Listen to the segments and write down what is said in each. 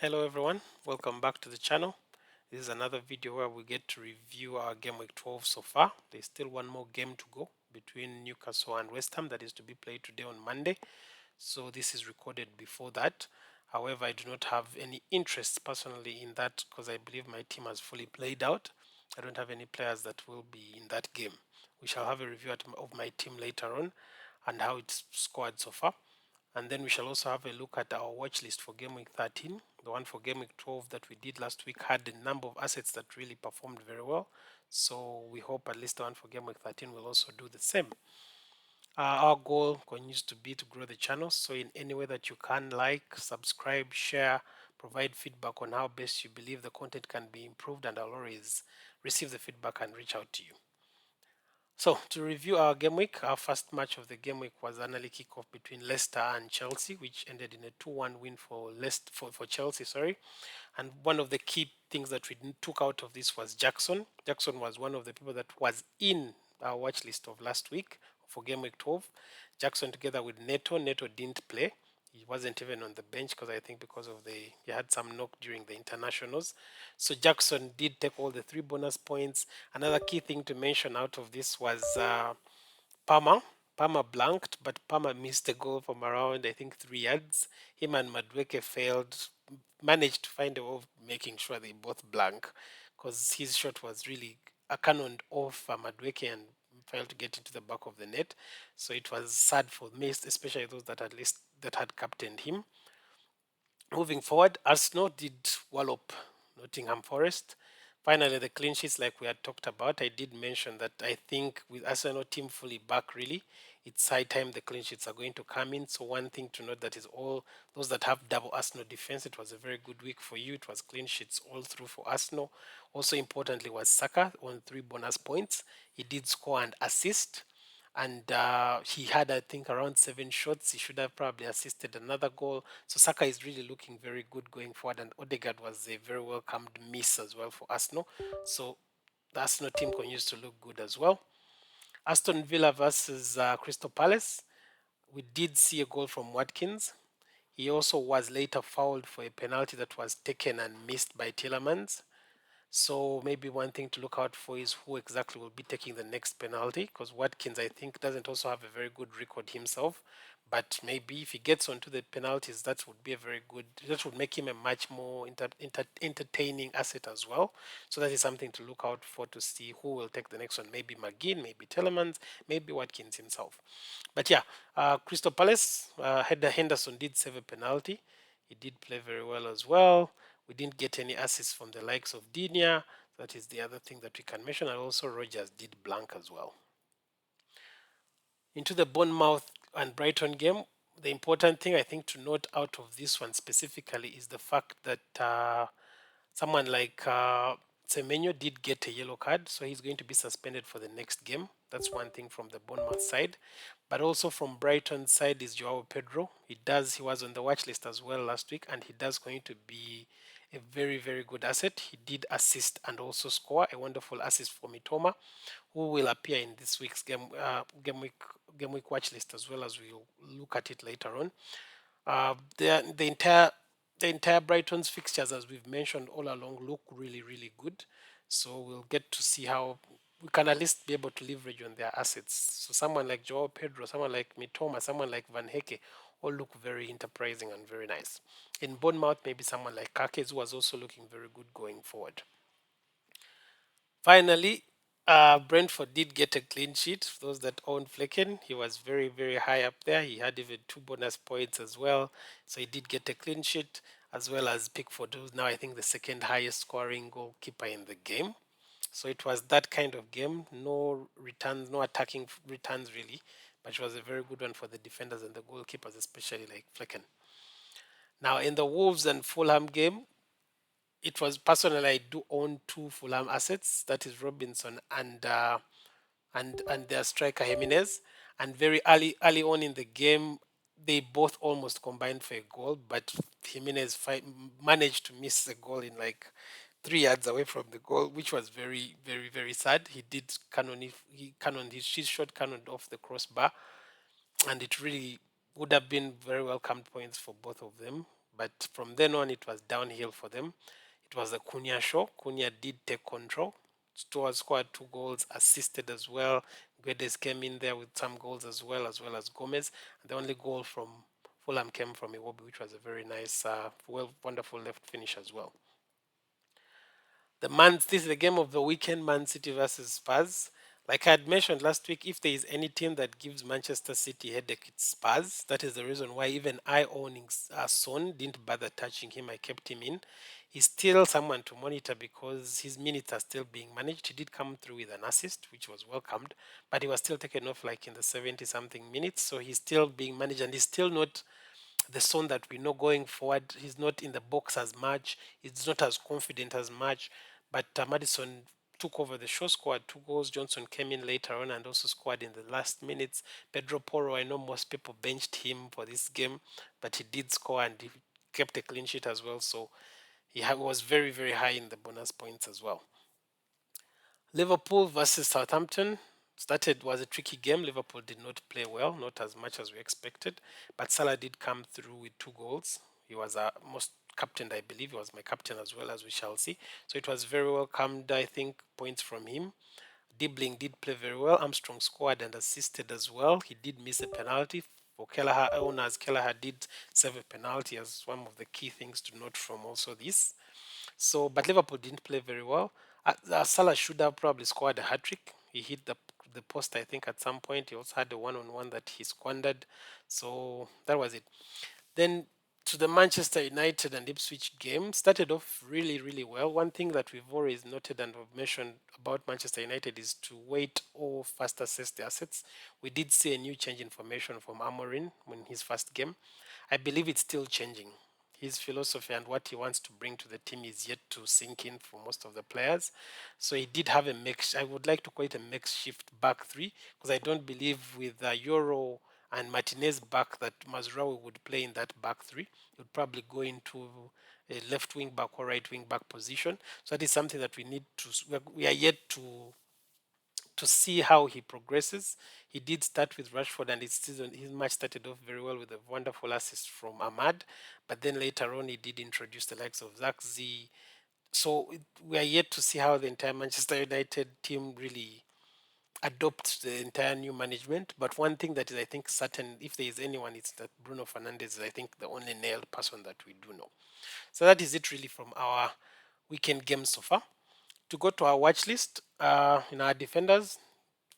Hello everyone, welcome back to the channel. This is another video where we get to review our game week 12 so far. There's still one more game to go between Newcastle and West Ham that is to be played today on Monday. So this is recorded before that. However, I do not have any interest personally in that because I believe my team has fully played out. I don't have any players that will be in that game. We shall have a review of my team later on and how it's scored so far. And then we shall also have a look at our watch list for Game Week 13. The one for Game Week 12 that we did last week had a number of assets that really performed very well. So we hope at least the one for Game Week 13 will also do the same. Our goal continues to be to grow the channel. So in any way that you can, like, subscribe, share, provide feedback on how best you believe the content can be improved, and I'll always receive the feedback and reach out to you. So to review our game week, our first match of the game week was an early kickoff between Leicester and Chelsea, which ended in a 2-1 win for Chelsea. Sorry, and one of the key things that we took out of this was Jackson. Jackson was one of the people that was in our watch list of last week for game week 12. Jackson together with Neto. Neto didn't play. He wasn't even on the bench because I think because of he had some knock during the internationals. So Jackson did take all the 3 bonus points. Another key thing to mention out of this was Palmer. Palmer blanked, but Palmer missed a goal from around I think 3 yards. Him and Madweke failed, managed to find a way of making sure they both blank, because his shot was really a cannon off Madweke and failed to get into the back of the net. So it was sad for me, especially those that at least that had captained him. Moving forward, Arsenal did wallop Nottingham Forest. Finally, the clean sheets, like we had talked about, I did mention that I think with Arsenal team fully back, really, it's high time the clean sheets are going to come in. So one thing to note that is all those that have double Arsenal defense. It was a very good week for you. It was clean sheets all through for Arsenal. Also importantly was Saka on 3 bonus points. He did score and assist, and he had I think around 7 shots. He should have probably assisted another goal. So Saka is really looking very good going forward, and Odegaard was a very welcomed miss as well for Arsenal. So the Arsenal team continues to look good as well. Aston Villa versus Crystal Palace. We did see a goal from Watkins. He also was later fouled for a penalty that was taken and missed by Tielemans. So maybe one thing to look out for is who exactly will be taking the next penalty, because Watkins, I think, doesn't also have a very good record himself. But maybe if he gets onto the penalties, that would be that would make him a much more entertaining asset as well. So that is something to look out for to see who will take the next one. Maybe McGinn, maybe Telemans, maybe Watkins himself. But yeah, Crystal Palace, Henderson did save a penalty. He did play very well as well. We didn't get any assists from the likes of Dinia. That is the other thing that we can mention. And also Rogers did blank as well. Into the Bournemouth and Brighton game, the important thing I think to note out of this one specifically is the fact that someone like Semenyo did get a yellow card, so he's going to be suspended for the next game. That's one thing from the Bournemouth side. But also from Brighton's side is Joao Pedro. He was on the watch list as well last week, and he does going to be a very, very good asset. He did assist and also score a wonderful assist for Mitoma, who will appear in this week's game week watch list as well, as we'll look at it later on. The entire Brighton's fixtures, as we've mentioned all along, look really, really good. So we'll get to see how we can at least be able to leverage on their assets. So someone like Joao Pedro, someone like Mitoma, someone like Van Heke, all look very enterprising and very nice. In Bournemouth, maybe someone like Kakes, who was also looking very good going forward. Finally, Brentford did get a clean sheet. Those that own Flecken, he was very, very high up there. He had even 2 bonus points as well. So he did get a clean sheet, as well as Pickford, who's now, I think, the second highest scoring goalkeeper in the game. So it was that kind of game. No returns, no attacking returns really, but it was a very good one for the defenders and the goalkeepers, especially like Flecken. Now, in the Wolves and Fulham game, it was personally I do own 2 Fulham assets. That is Robinson and their striker Jimenez. And very early on in the game, they both almost combined for a goal, but Jimenez managed to miss the goal in like 3 yards away from the goal, which was very, very, very sad. He did his shot cannoned off the crossbar, and it really would have been very welcomed points for both of them. But from then on, it was downhill for them. It was the Cunha show. Cunha did take control. Stuart scored 2 goals, assisted as well. Guedes came in there with some goals as well as Gomez. And the only goal from Fulham came from Iwobi, which was a very nice, wonderful left finish as well. This is the game of the weekend, Man City versus Spurs. Like I had mentioned last week, if there is any team that gives Manchester City headache, it's Spurs. That is the reason why even I owning Son didn't bother touching him. I kept him in. He's still someone to monitor because his minutes are still being managed. He did come through with an assist, which was welcomed, but he was still taken off like in the 70 something minutes. So he's still being managed and he's still not the Son that we know going forward. He's not in the box as much. He's not as confident as much. But Madison took over the show, scored 2 goals. Johnson came in later on and also scored in the last minutes. Pedro Porro, I know most people benched him for this game, but he did score and he kept a clean sheet as well. So was very, very high in the bonus points as well. Liverpool versus Southampton was a tricky game. Liverpool did not play well, not as much as we expected, but Salah did come through with 2 goals. He was most captained, I believe. He was my captain as well, as we shall see. So it was very well calmed. I think points from him. Dibling did play very well. Armstrong scored and assisted as well. He did miss a penalty. For Kelleher owners, Kelleher did save a penalty as one of the key things to note from also this. So, but Liverpool didn't play very well. Salah should have probably scored a hat trick. He hit the post, I think, at some point. He also had a one-on-one that he squandered. So that was it. Then to the Manchester United and Ipswich game, started off really, really well. One thing that we've always noted and have mentioned about Manchester United is to wait or first assess the assets. We did see a new change in formation from Amorin in his first game. I believe it's still changing. His philosophy and what he wants to bring to the team is yet to sink in for most of the players. So he did have a mix. I would like to call it a makeshift back three because I don't believe with Euro and Martinez back that Mazraoui would play in that back three. He would probably go into a left wing back or right wing back position. So that is something that we need to. We are yet to see how he progresses. He did start with Rashford, and his match started off very well with a wonderful assist from Ahmad. But then later on, he did introduce the likes of Zakzi. So we are yet to see how the entire Manchester United team really adopts the entire new management. But one thing that is, I think, certain, if there is anyone, it's that Bruno Fernandes is, I think, the only nailed person that we do know. So that is it really from our weekend game so far. To go to our watch list, in our defenders,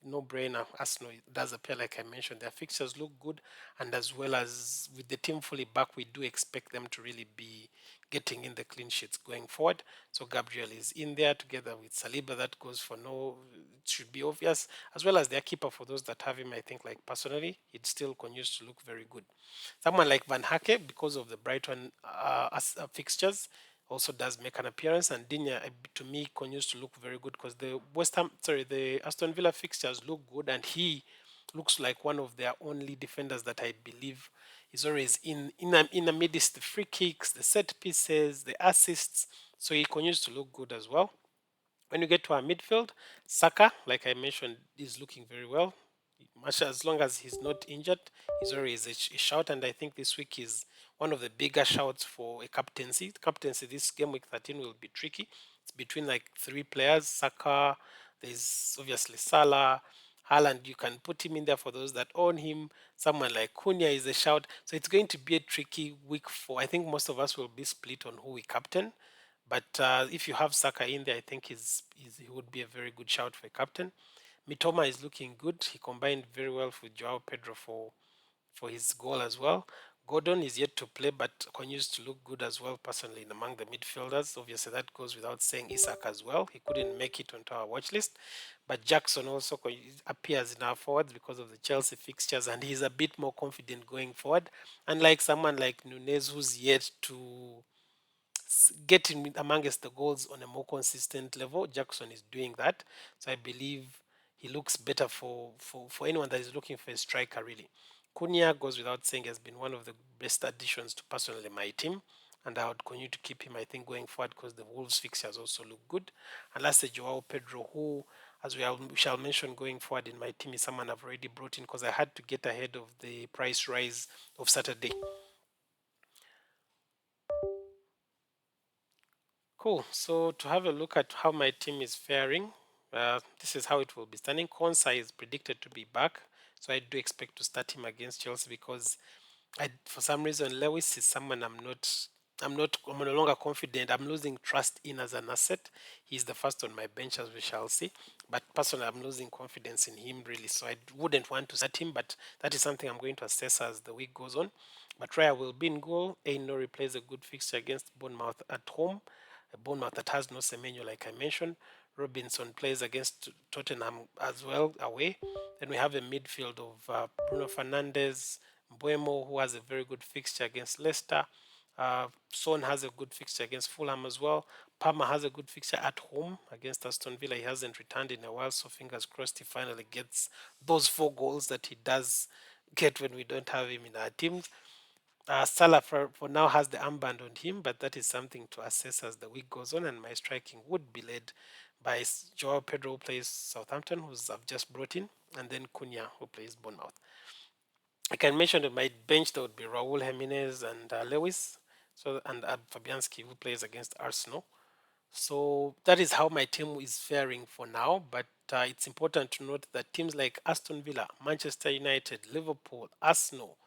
no brainer. Arsenal does appear, like I mentioned, their fixtures look good, and as well as with the team fully back, we do expect them to really be getting in the clean sheets going forward. So Gabriel is in there together with Saliba. That goes for no, it should be obvious, as well as their keeper. For those that have him, I think, like personally, it still continues to look very good. Someone like Van Hake, because of the Brighton fixtures, also does make an appearance, and Dinya to me continues to look very good because the Aston Villa fixtures look good, and he looks like one of their only defenders that I believe is always in amidst the free kicks, the set pieces, the assists. So he continues to look good as well. When you get to our midfield, Saka, like I mentioned, is looking very well. Much as long as he's not injured, he's always a shout. And I think this week is one of the bigger shouts for a captaincy. Captaincy this game week 13 will be tricky. It's between like 3 players. Saka, there's obviously Salah, Haaland. You can put him in there for those that own him. Someone like Cunha is a shout. So it's going to be a tricky week for. I think most of us will be split on who we captain. But if you have Saka in there, I think he would be a very good shout for a captain. Mitoma is looking good. He combined very well with Joao Pedro for his goal as well. Gordon is yet to play, but continues to look good as well, personally, among the midfielders. Obviously, that goes without saying. Isak as well. He couldn't make it onto our watch list. But Jackson also appears in our forwards because of the Chelsea fixtures, and he's a bit more confident going forward. Unlike someone like Nunez, who's yet to getting amongst the goals on a more consistent level. Jackson is doing that. So I believe he looks better for anyone that is looking for a striker, really. Cunha goes without saying has been one of the best additions to personally my team. And I would continue to keep him, I think, going forward because the Wolves fixtures also look good. And lastly, Joao Pedro, who, as we shall mention going forward in my team, is someone I've already brought in because I had to get ahead of the price rise of Saturday. Cool. So to have a look at how my team is faring, this is how it will be standing. Konsa is predicted to be back, so I do expect to start him against Chelsea because for some reason, Lewis is someone I'm no longer confident. I'm losing trust in as an asset. He's the first on my bench, as we shall see. But personally, I'm losing confidence in him really. So I wouldn't want to start him, but that is something I'm going to assess as the week goes on. But Raya will be in goal. Ainori plays a good fixture against Bournemouth at home. A Bournemouth that has no Semenyo, like I mentioned. Robinson plays against Tottenham as well away. Then we have a midfield of Bruno Fernandes, Mbuemo, who has a very good fixture against Leicester. Son has a good fixture against Fulham as well. Palmer has a good fixture at home against Aston Villa. He hasn't returned in a while, so fingers crossed he finally gets those 4 goals that he does get when we don't have him in our teams. Salah for now has the armband on him, but that is something to assess as the week goes on. And my striking would be led by Joao Pedro, who plays Southampton, who's I've just brought in, and then Cunha, who plays Bournemouth. I can mention that my bench there would be Raul Jimenez and Lewis, so and Fabianski, who plays against Arsenal. So that is how my team is faring for now. But it's important to note that teams like Aston Villa, Manchester United, Liverpool, Arsenal,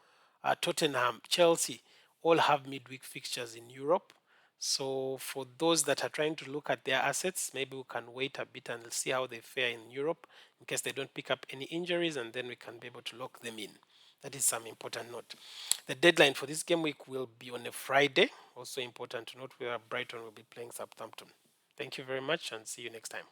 Tottenham, Chelsea all have midweek fixtures in Europe. So for those that are trying to look at their assets, maybe we can wait a bit and see how they fare in Europe in case they don't pick up any injuries, and then we can be able to lock them in. That is some important note. The deadline for this game week will be on a Friday. Also important to note where Brighton will be playing Southampton. Thank you very much and see you next time.